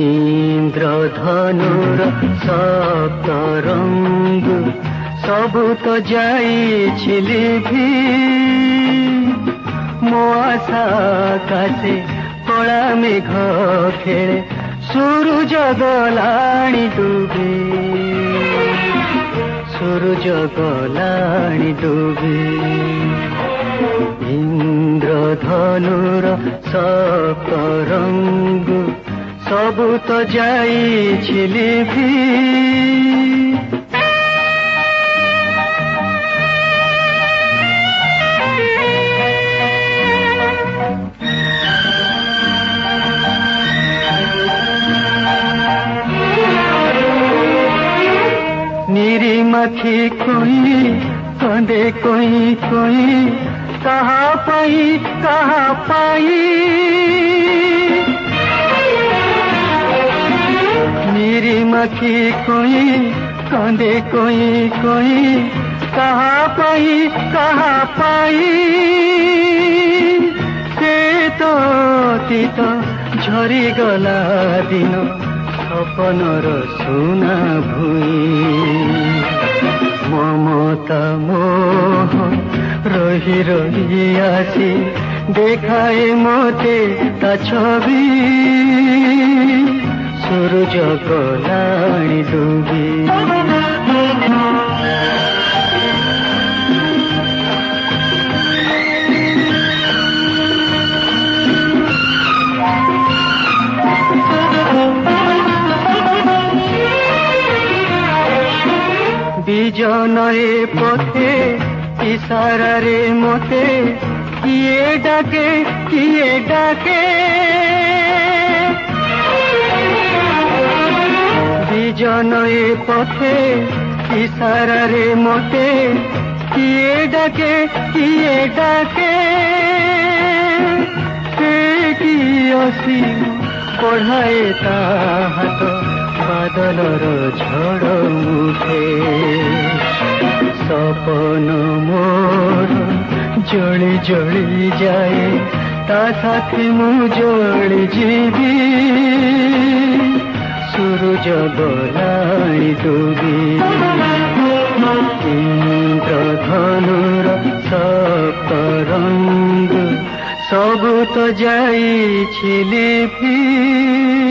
इंद्रधनुर सप्तरंग सबु तो जाई लिभि मो आशा आकाशे कला मेघ खेले सूरज गलाणी डूबी सूरज गलाणी डूबी इंद्रधनुर सप्तरंग सबु तो जाई लिभि निरी मखी कोई कंदे कोई कहा पाई निरी मखी कोई कंदे कोई कहा पाई से तो तीत झरी गला दिन सपनर सुना भूई ममता मोह रही रही आसी देखाए मोते ता छवि सूरज गलाणी डूबी বিজনয়ে পথে ইশারারে মতে কিয়ে ডাকে বিজনয়ে পথে ইশারারে মতে কিয়ে ডাকে সে কি অসীম পঢ়ায়ে তা হাত बादलर झड़ मुठे सपन मोर जली जली जाए ता साथी मु जली जीवी सूरज गलाणी डूबी इंद्रधनुर सप्तरंग सबु तो जाई लिभि